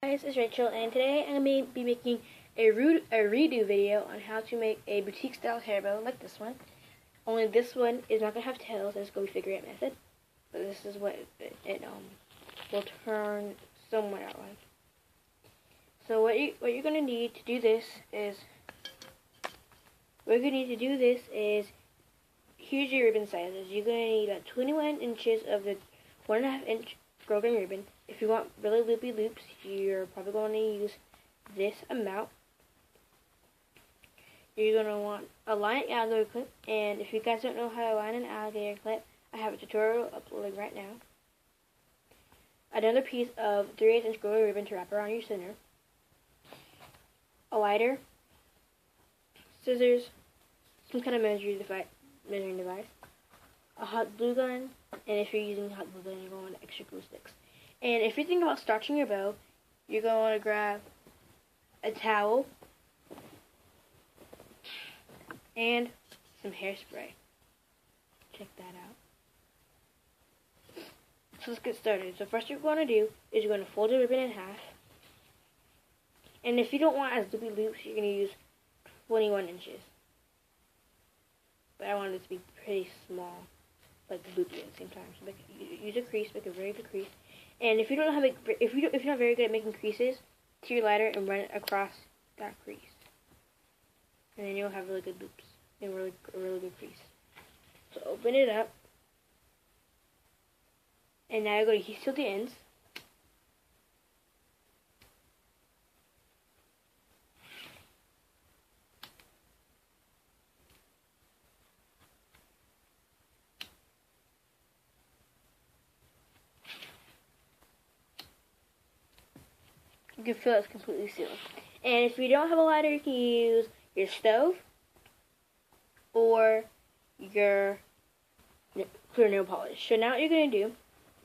Guys, it's Rachel, and today I'm going to be making a redo video on how to make a boutique style hair bow like this one. Only this one is not going to have tails, and it's going to be figure eight method. But this is what it will turn somewhat out like. So what you're going to need to do this is here's your ribbon sizes. You're going to need about 21 inches of the 1.5 inch broken ribbon. If you want really loopy loops, you're probably going to use this amount. You're going to want a line alligator clip, and if you guys don't know how to line an alligator clip, I have a tutorial uploaded right now. Another piece of 3/8 inch gold ribbon to wrap around your center. A scissors, some kind of measuring device, a hot glue gun, and if you're using hot glue gun, you're going to want extra glue sticks. And if you're thinking about starching your bow, you're going to want to grab a towel and some hairspray. Check that out. So let's get started. So first you're going to do is you're going to fold the ribbon in half. And if you don't want as loopy loops, you're going to use 21 inches. But I want it to be pretty small, like loopy at the same time. So use a crease, make a very good crease. And if you don't know how to make, if you're not very good at making creases, take your lighter and run it across that crease, and then you'll have really good loops and a really good crease. So open it up, and now you're going to heat seal the ends. You can feel it's completely sealed. And if you don't have a lighter, you can use your stove or your clear nail polish. So now what you're going to do,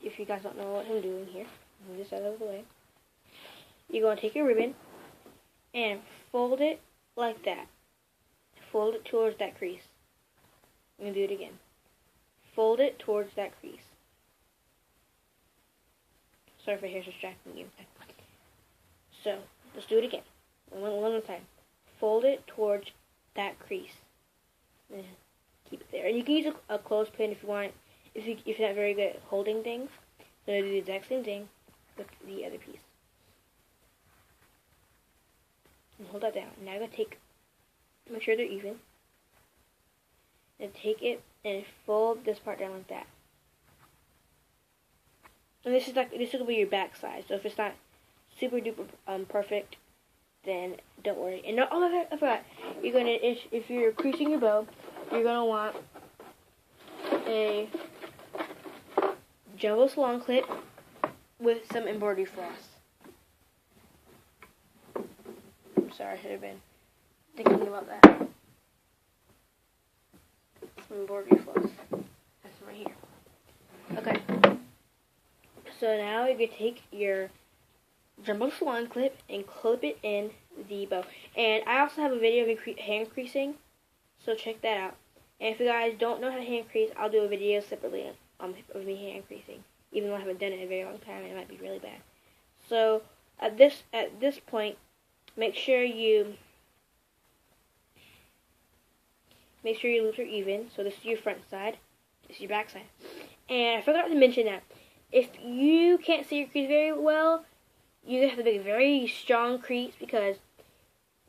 if you guys don't know what I'm doing here, move this out of the way. You're going to take your ribbon and fold it like that. Fold it towards that crease. I'm going to do it again. Fold it towards that crease. Sorry for hair distracting you. So, let's do it again. One more time. Fold it towards that crease. And keep it there. And you can use a clothespin if you want, if you're not very good at holding things. So do the exact same thing with the other piece. And hold that down. Now I'm going to make sure they're even. And take it and fold this part down like that. And this will be your back side. So if it's not super duper perfect, then don't worry. And I forgot. You're gonna if you're creasing your bow, you're gonna want a jumbo salon clip with some embroidery floss. Sorry, I should have been thinking about that. Some embroidery floss. That's right here. Okay. So now you're gonna take your jumbo salon clip and clip it in the bow. And I also have a video of me hand creasing, so check that out. And if you guys don't know how to hand crease, I'll do a video separately of me hand creasing. Even though I haven't done it in a very long time, it might be really bad. So at this point, make sure your loops are even. So this is your front side, this is your back side. And I forgot to mention that if you can't see your crease very well, you have to make a very strong crease, because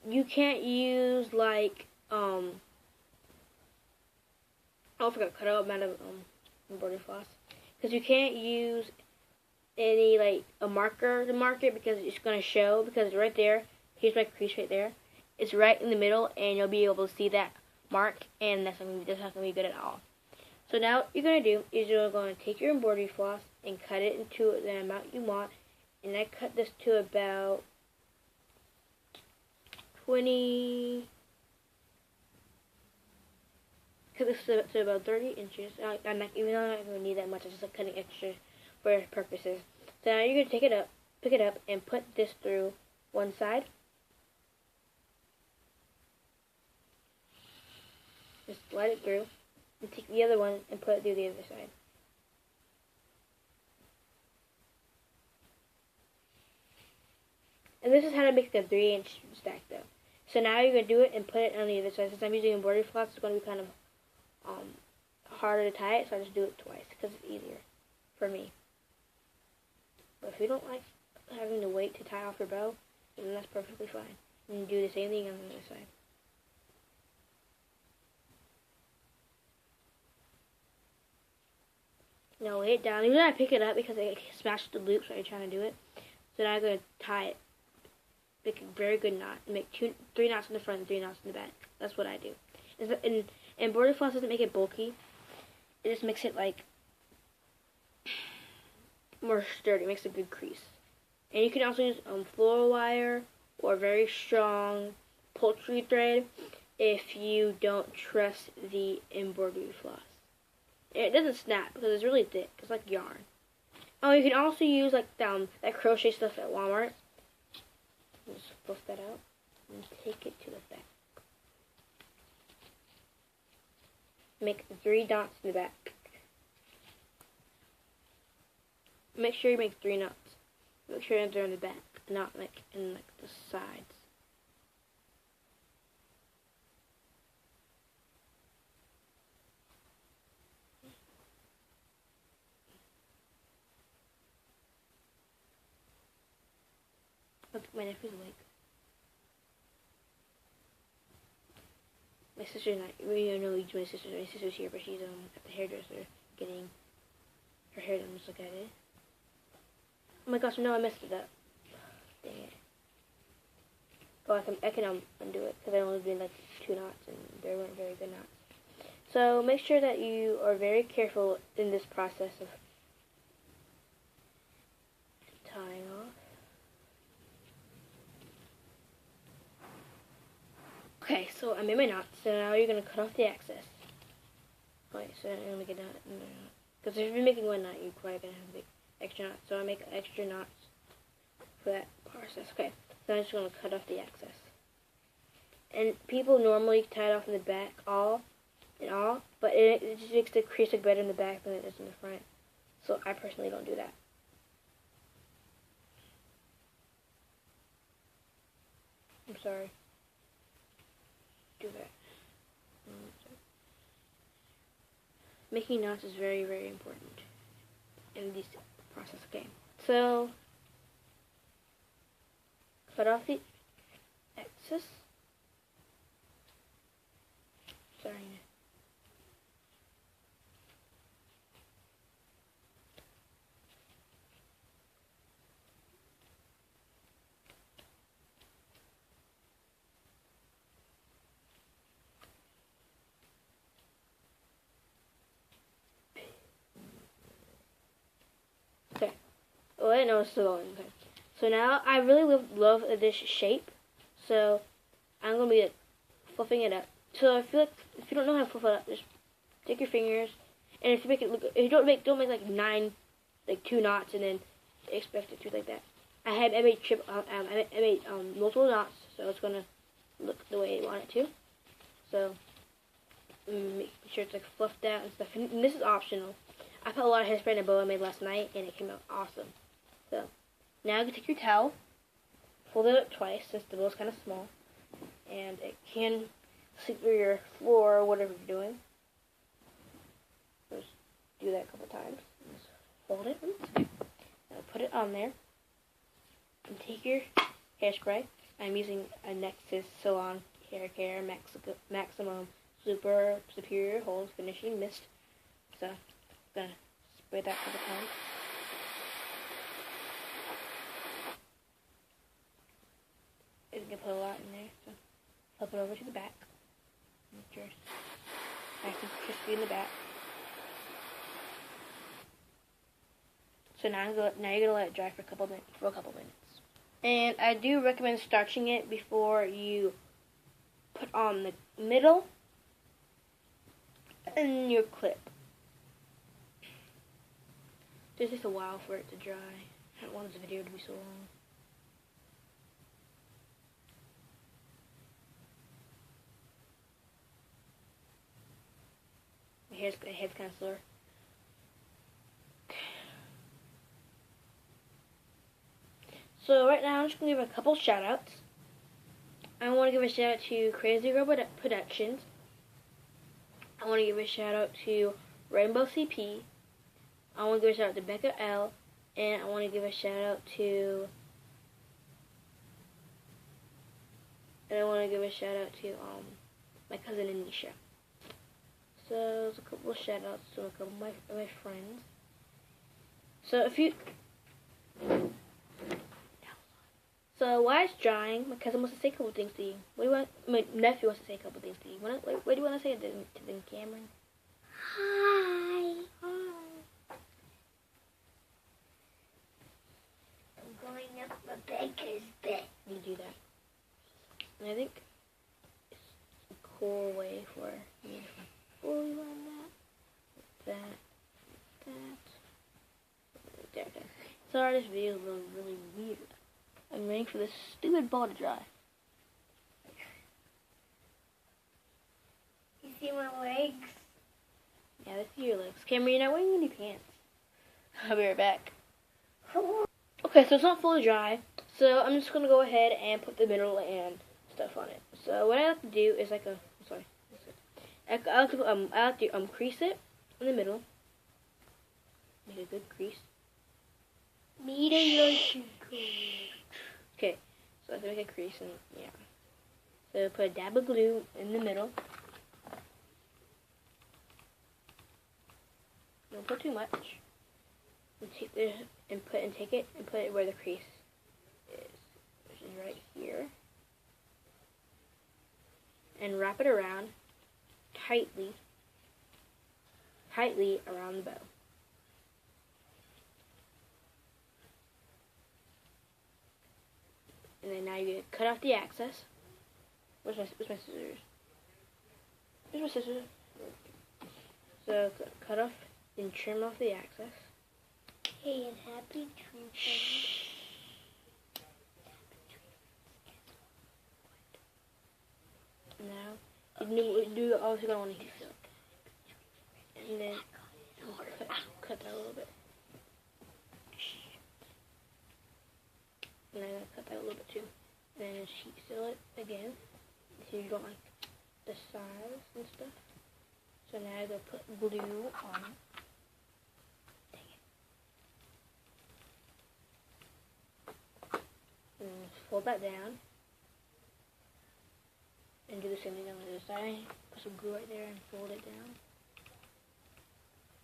you can't use like I forgot cut out amount of embroidery floss, because you can't use any like a marker to mark it, because it's gonna show, because right there, here's my crease right there, it's right in the middle, and you'll be able to see that mark, and that's not gonna be good at all. So now what you're gonna do is you're gonna take your embroidery floss and cut it into the amount you want. And I cut this to about 20. Cut this to about 30 inches. I'm not, even though I'm not going to need that much, I'm just like cutting extra for purposes. So now you're going to pick it up, and put this through one side. Just slide it through, and take the other one and put it through the other side. And this is how to make the 3-inch stack though. So now you're going to do it and put it on the other side. Since I'm using embroidery floss, it's going to be kind of harder to tie it, so I just do it twice because it's easier for me. But if you don't like having to wait to tie off your bow, then that's perfectly fine. And you do the same thing on the other side. Now lay it down. Even though I pick it up because I smashed the loops while you're trying to do it. So now I'm going to tie it. Make a very good knot. Make 3 knots in the front and 3 knots in the back. That's what I do. And embroidery floss doesn't make it bulky. It just makes it like more sturdy. It makes a good crease. And you can also use floral wire or very strong poultry thread if you don't trust the embroidery floss. And it doesn't snap because it's really thick. It's like yarn. Oh, you can also use like that crochet stuff at Walmart. Just fluff that out and take it to the back. Make 3 dots in the back. Make sure you make 3 knots. Make sure they're in the back, not like in like the sides. Look, my nephew's awake. My sister's not. We don't know each my sister. My sister's here, but she's at the hairdresser getting her hair done. Just look at it. Oh my gosh! No, I messed it up. Dang it. Oh, I can undo it because I only did like 2 knots and they weren't very good knots. So make sure that you are very careful in this process of tying off. Okay, so I made my knots, so now you're going to cut off the excess. Wait, so I'm going to get that. Because if you're making 1 knot, you're probably going to have to make extra knots. So I make extra knots for that process. Okay, so I'm just going to cut off the excess. And people normally tie it off in the back, but it just makes the crease look better in the back than it does in the front. So I personally don't do that. I'm sorry. Do that. Making knots is very, very important in this process. Okay, so cut off the excess. Sorry. Okay. Oh, I know it's still going. Okay. So now I really love this shape. So I'm gonna be fluffing it up. So I feel like if you don't know how to fluff it up, just take your fingers, and if you make it look, if you don't make like 2 knots, and then expect it to like that. I made multiple knots, so it's gonna look the way you want it to. So make sure it's like fluffed out and stuff. And this is optional. I put a lot of hairspray in a bow I made last night, and it came out awesome. So now you can take your towel, fold it up twice since the bow is kind of small, and it can slip through your floor or whatever you're doing. Just do that a couple times. Just fold it. Now put it on there. And take your hairspray. I'm using a Nexus Salon Hair Care Maximum Super Superior Hold Finishing Mist. So I'm gonna spray that a couple times. You can put a lot in there. So flip it over to the back. Make sure it's nice and crispy in the back. So now you're gonna let it dry for a couple minutes. And I do recommend starching it before you put on the middle and your clip. It takes a while for it to dry. I don't want this video to be so long. My head's kind of sore. So right now I'm just going to give a couple shout outs. I want to give a shout out to Crazy Girl Productions. I want to give a shout out to Rainbow CP. I want to give a shout out to Becca L. And I want to give a shout out to my cousin Anisha. So there's a couple of shout outs to a couple of my friends. So while it's drying, my cousin wants to say a couple things to you. What do you want? My nephew wants to say a couple things to you. What do you want to say to the Cameron? Hi. Hi. I'm going up the baker's bed. You do that. And I think it's a cool way for you to fully learn that. There. Sorry, this video is really weird. I'm waiting for this stupid ball to dry. You see my legs? Yeah, that's your legs. Cameron, you're not wearing any pants. I'll be right back. Okay, so it's not fully dry. So I'm just going to go ahead and put the middle and stuff on it. So what I like to do is I like to crease it in the middle. Make a good crease. Okay, so I have to make a crease and yeah. So put a dab of glue in the middle. Don't put too much. And take it and put it where the crease is, which is right here. And wrap it around tightly around the bow. And then now you cut off the excess. Where's my scissors? Here's my scissors. So cut off and trim off the excess. Hey, and happy trimming. Now you do obviously gonna want to heat it. And then cut that a little bit. And then cut that a little bit too. And then sheet seal it again. So you don't like the sides and stuff. So now I go put glue on it. And fold that down. And do the same thing on the other side. Put some glue right there and fold it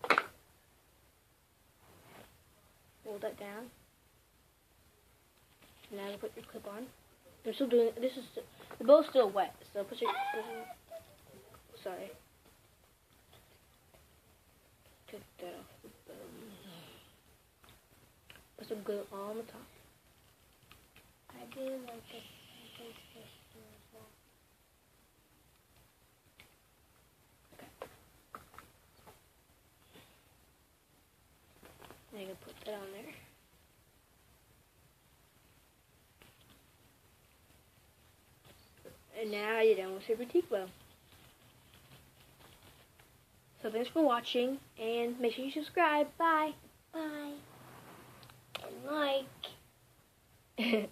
down. Fold that down. Now you put your clip on. I'm still doing this. The bow's still wet, so put your. Sorry. Take that off the bow. Put some glue on the top. I do like this. Now you can put that on there. And now you're done with your boutique bow. So thanks for watching, and make sure you subscribe. Bye. Bye. And like.